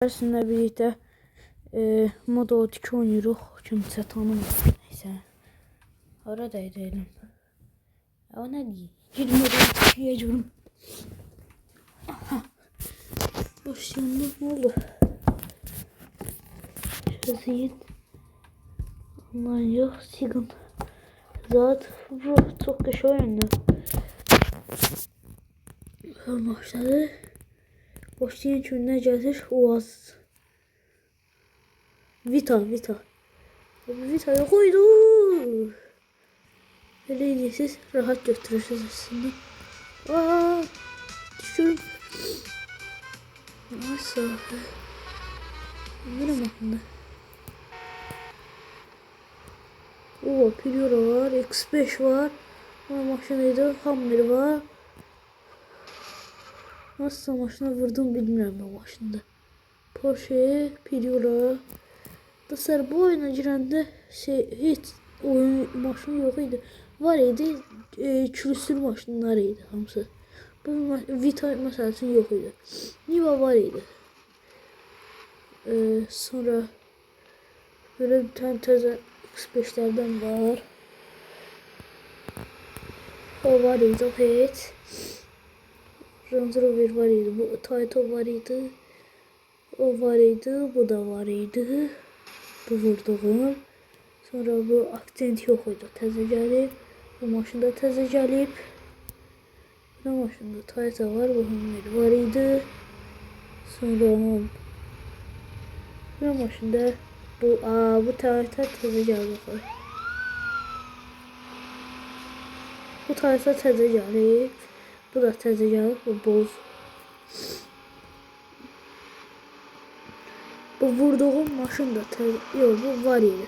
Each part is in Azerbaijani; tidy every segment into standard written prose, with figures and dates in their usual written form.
Sizinle birlikte Modo 2 oynuyoruz. Kimse tanımıyor. Neyse. Aradaydı elim. O ne diye? Girmeden çıkıyorum. Başlayalım. Ne oldu? Şaziyet. Aman yok. Sigın. Zat. Bu çok köşe oyundu. Başladı. Başlayan kimler gelir? Oğaz. Vita'ya koydu. Öyleydi, siz rahat götürürsünüz aslında. Aa, düşüyorum. Nasıl? Yine bakın. Oo, Priora var, X5 var. Maşınıydı, Hammer var. Nasıl maşına vurdum bilmiyorum o maşında. Porsche, Priora. Dostlar, bu oyuna girəndə hiç oyun maşını yok idi. Var idi, külüstür maşınlar idi hamısı. Bu Vita məsəl üçün yox idi. Niva var idi. Sonra böyle bir tane təzə X5'lərdən var. O var idi, o heç. Range Rover var idi, bu Taito var idi. O var idi, bu da var idi. Bu vurduğum. Sonra bu akcent yok idi, təzə gəlib. Bu maşın da təzə gəlib. Bu maşında Taito var, bu Hummer var idi. Sonra bu maşında bu Taito təzə gəlib. Bu Taito təzə gəlib. Bu da təzə gəlib, bu boz. Bu vurduğum maşın da yok, bu var idi.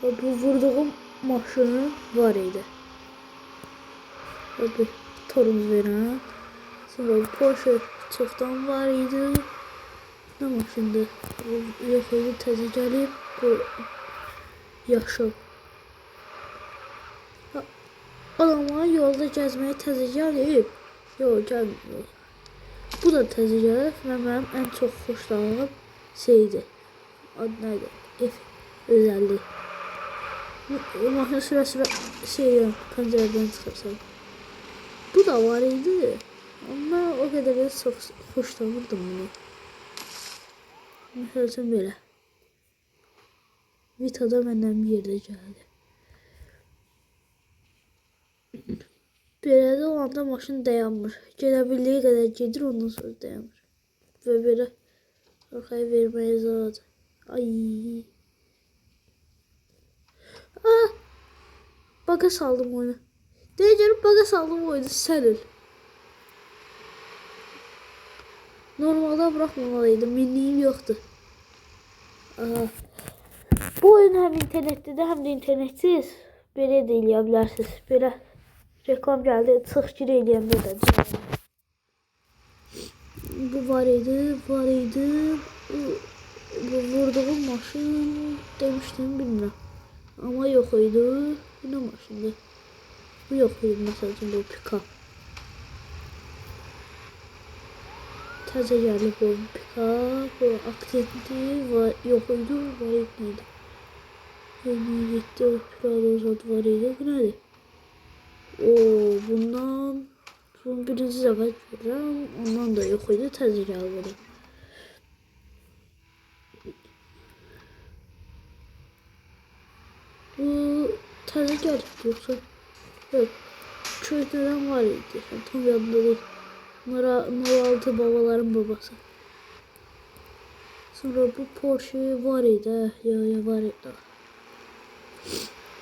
Bu vurduğum maşın var idi. Bu torun veren. Sonra bu Porsche çoxdan var idi. Ne maşındı? Yox idi, təzə gəlib. Bu yaşıl. Adamlar yolda gəzməyə təzə gəlib. Yox, gəlmir. Bu da təzə gəlib və mənim ən çox xoşladığım şeydi. Adı neydi? F-50. Maşın sıra pencereden çıkarsan. Bu da var idi. Ama o kadar da çok hoşlanırdım bunu. Mesela böyle. Vita'da benden bir yerde geldi. Böyle de o anda maşın dayanmır. Gelebildiği kadar gelir, ondan sonra dayanmır. Ve böyle arkaya vermeye zaten. Ay. Ah. Baga saldım oyunu. Deyəcəm baga saldım oyunu, səril. Normalde bırakmamalıydım. Minliğim yoktu. Aha. Bu oyun hem internette de hem de internetsiz. Belə də eləyə bilərsiniz. Belə reklam geldi. Çıx gir eləyəndə də. Bu var idi. Bu vurduğum maşın demiştim, bilmiyorum. Ama yok idi. Ne maşındı? Bu yok idi mesela, bu pickup. Təzə gəlib bu pickup. Bu aktivite var, yok idi, var idi. Yeni gitti, Prado var idi. Bu nədir? Bunun birinci dəfə görürəm. Ondan da yok idi, təzə gəlib. Bu təzə gəlib yoxsa? Yok. Köydədən var idi. Tam yadımda değil. 06 babaların babası. Sonra bu Porsche var idi. Ya var idi.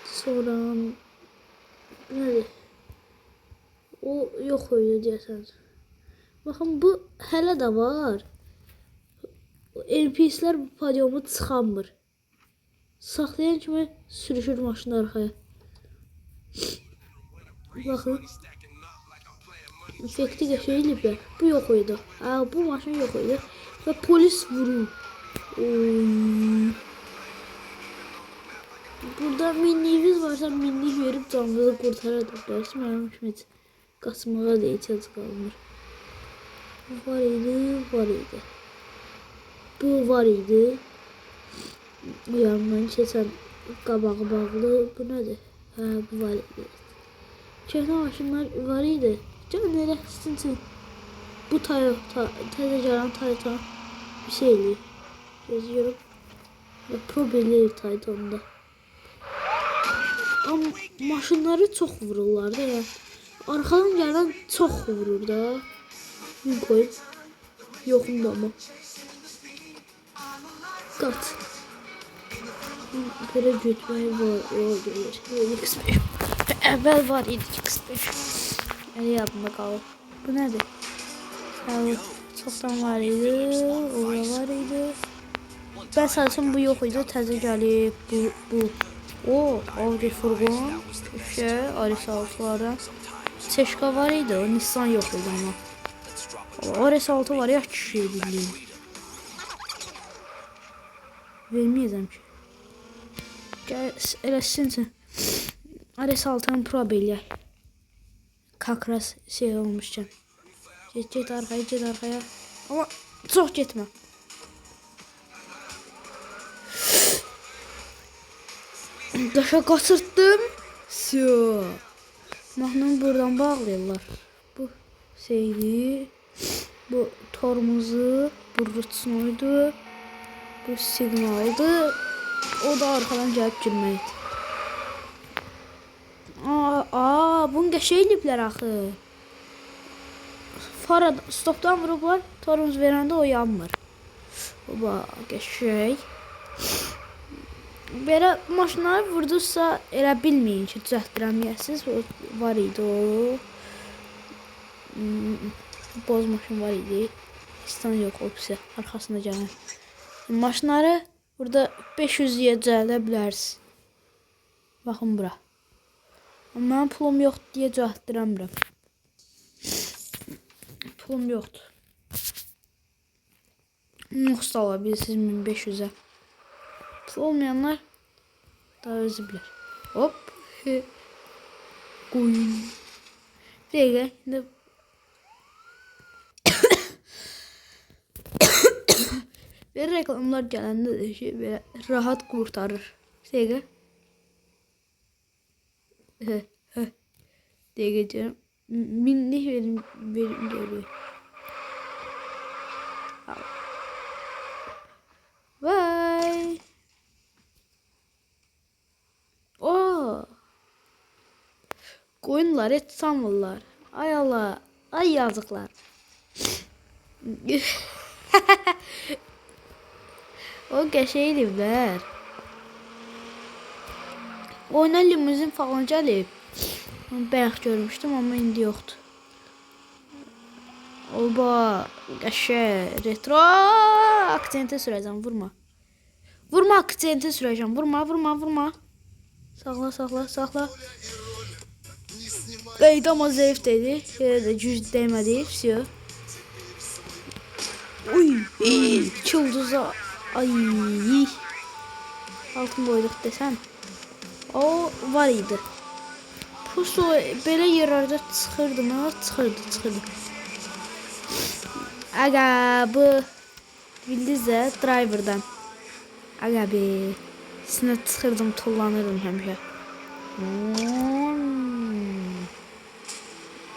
Sonra nədir? O yox idi deyəsən. Baxın, bu hələ də var. NPC'lər bu podiumu çıxanmır. Saxlayan kimi sürüşür maşını arxaya. Baxın. Efekti geçelim ya. Bu yok idi. Bu maşın yok idi. Ve polis vurur. Burada minniğimiz varsa minnik verip canımızı kurtarırdık. Dersim benim şimdi kasmağa da ihtiyaç kalmır. Var idi. Bu Bu var idi. Yanından keçən qabağı bağlı. Bu nədir? Hə, bu var idi. Köhnə maşınlar var idi. Can elə sizin bu Toyota təzə gələn Toyota bir şeydir. Yazıyorum. Və Pro bilir Toyota'da. Amma maşınları çox vururlar da ya. Arxadan gələn çox vurur da. Bir koy. Yoxum da ama. Qat. Belə götürməyi var. Gelir. X5. Əvvəl var idi X5. Əli yadımda qalıb. Bu nədir? Çoxdan var idi. Ora var idi. Ben sanırım bu yox idi. Təzə gəlib. Bu. O, Audi furgon. RS6'lardan. Teşka var idi. O Nissan yox idi ama. RS6 var ya kişi bildiğin. Vermeyeceğim ki. Elə sizin üçün RS6'nın Pro beləyək. Kakras şey olmuşken. Get arkaya. Ama çok getmə. Daşa qaçırtdım. Syo. Mahnını buradan bağlayırlar. Bu şeydi. Bu tormuzu. Bu rütsunuydu. Bu signaldı. O da arkadan gəlib girməkdir. Bunu qəşəyliblər axı. Fara stopdan vurublar. Tormuz verəndə o yanmır. Oba, qəşəy. Belə maşınları vurdursa elə bilməyin ki, düzəltdirəməyəsiniz. Var idi o. Boz maşın var idi. İstan yox, opsiya. Arxasında gələn. Maşınları burada 500'ye düzəldə bilərsiniz. Baxın bura. Mənim pulum yoxdur deyə düzəltdirəmirəm. Pulum yoxdur. Yoxsa ala bilirsiniz 1500'e. Pul olmayanlar daha özü bilər. Hop. Qoyun. Bir dəqiqə. İndi bir reklamlar gələndə də ki, belə rahat qurtarır. Bir dəqiqə. Dəqiqə deyirəm. Minlik verim görüyor. Vay. Oo. Koyunlar et sanırlar. Ay Allah. Ay yazıklar. O qəşəyliblər. Oyuna limuzin falan gəlib. Bayaq görmüşdüm amma indi yoxdur. Oba, qəşəng retro aksentə sürəcəm, vurma. Vurma aksentə sürəcəm, vurma. Saxla. Qeydə amma zəif dedi. Elə də güc dəymədi, vəsiyo. Uy, çıldıza. Ay. Altın boyluq desəm. O var idi. Pusu belə yerlərdə çıxırdı mı? Çıxırdı. Aga bu bildiniz də driverdan. Aga be. Sinə çıxırdım, tullanırdım həmişə.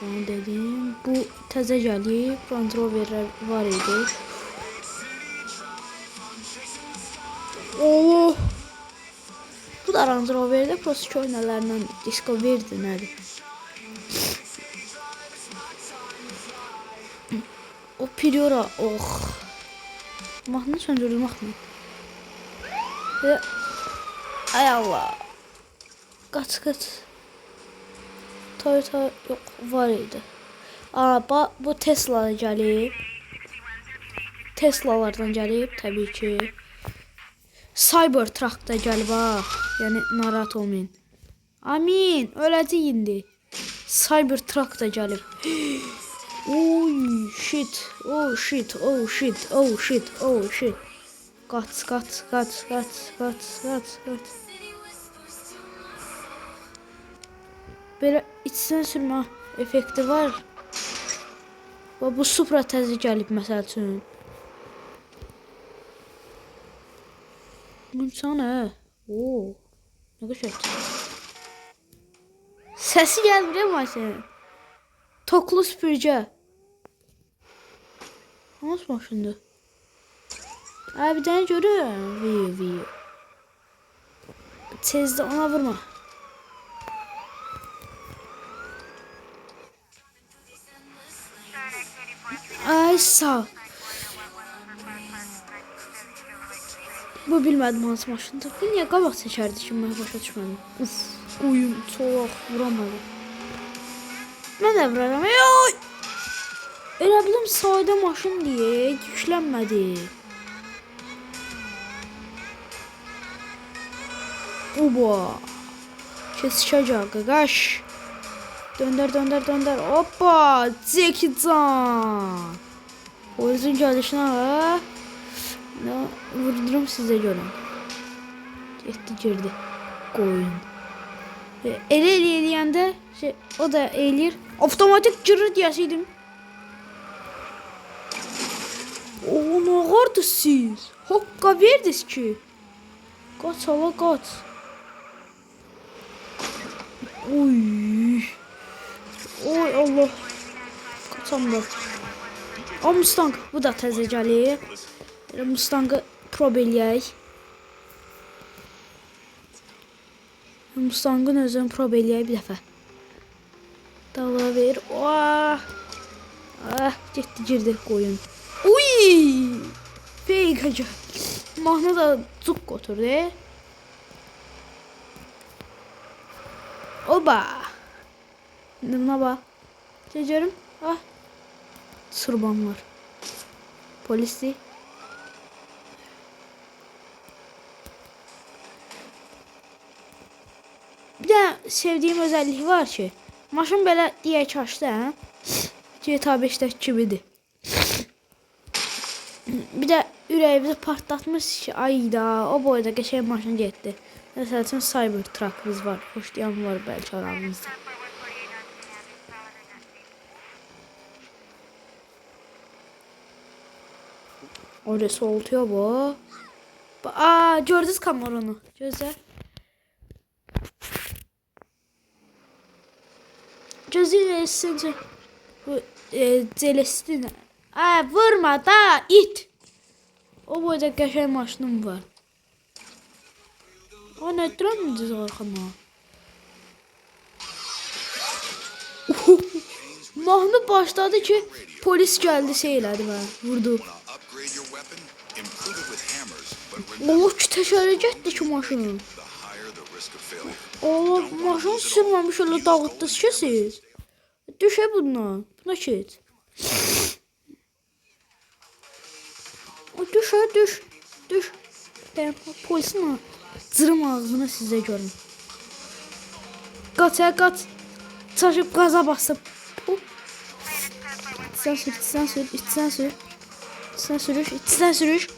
Onu dedim. Bu təzə gəlib. Range Rover'lər var idi. Oh. Bu da Range Rover'də prosik oyunlarından Disco verdi nədir? O Priora, Mahnını söndürdüm axı. Ay Allah. Qaç. Toyota yox, var idi. Bu Tesla gəlib. Teslalardan gəlib təbii ki. Cybertruck da gəlib ha. Yəni narahat olmayın. Amin. Öləcək indi. Cybertruck da gəlib. Oh shit. Qaç. Belə içsən sürmə effekti var. Və bu Supra təzə gəlib məsəl üçün. Sana. Oo. Ne kadar. Sesi gelmiyor mu senin? Toklu süpürge. Nasıl maşındı? Abi bir tane görüyorum. Viyo. Tezde ona vurma. Ay sağ ol. Bu bilmədim hansı maşındır. Bu niyə qabaq seçərdi ki, mən başa düşmədim. Uf, oyun soğuk vuramadım. Mən də vuraram. Yoy! Elə bilim sadə maşın deyə yüklənmədi. Oba. Kesişəcək qaqaş. Döndər. Hoppa! Jackie Chan. Oyunun gəlişinə bax. Vurdurum sizə görün. Girdi. Qoyun. Elə eləyəndə o da eləyir. Avtomatik girir deyəsiydim. O nə qardı siz? Haqqa verdiniz ki. Qaç hala qaç. Oy Allah. Qaçam da. O Mustang bu da təzə gəlir. Mustang'ı prob eləyək. Mustang'ın özünü prob eləyək bir dəfə. Dala ver. Girdi qoyun. Uy! Feyqacı. Mahnı da cuk götürdü. Oba! Buna bak. Görürüm. Sırban var. Polisi. Bir de sevdiğim özelliği var ki, maşın belə deyək açdı, hə? GTA 5'dəki kimidir. Bir də ürəyimizi partlatmış ki, ayda, o boyda qəşəng maşın getdi. Məsəl üçün Cybertruck'ımız var, xoşlayan var bəlkə aramızda. Orası oltuyor bu. Gördünüz kameronu. Gözler. Gözüyle sence bu Celestina. Vurma da it. O boyda qəşəng maşınım var. O ne duramıyız arkama. Mahnı başladı ki polis geldi şeylədi mən. Vurdu. Allah ki təşəkkür etdi ki maşını. Allah maşın sürməmiş öyle dağıtdınız ki siz. Düşə bundan. Buna keç. Düş. Polisin cırım ağzını sizə görün. Qaç. Çaşıb qaza basıb. İçindən sürüş.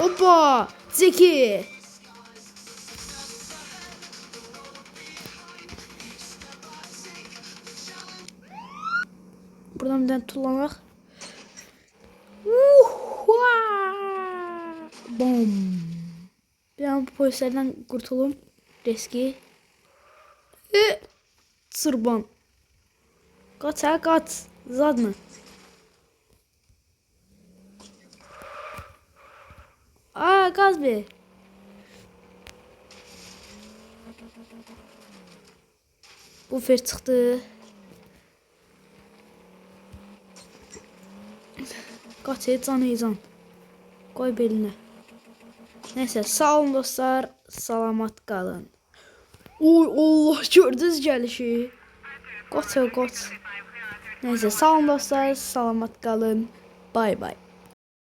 Opa! Zeki! Buradan bir tane tullamaq. Bom! Bir an bu polislerden kurtulum. Reski. Sırban. Kaç. Zadmı? Gaz be. Bu fer çıktı. Kaç can. Koy beline. Neyse sağ olun dostlar. Salamat qalın. Oy Allah gördünüz gəlişi. Qaç. Neyse sağ olun dostlar. Salamat qalın. Bay bay.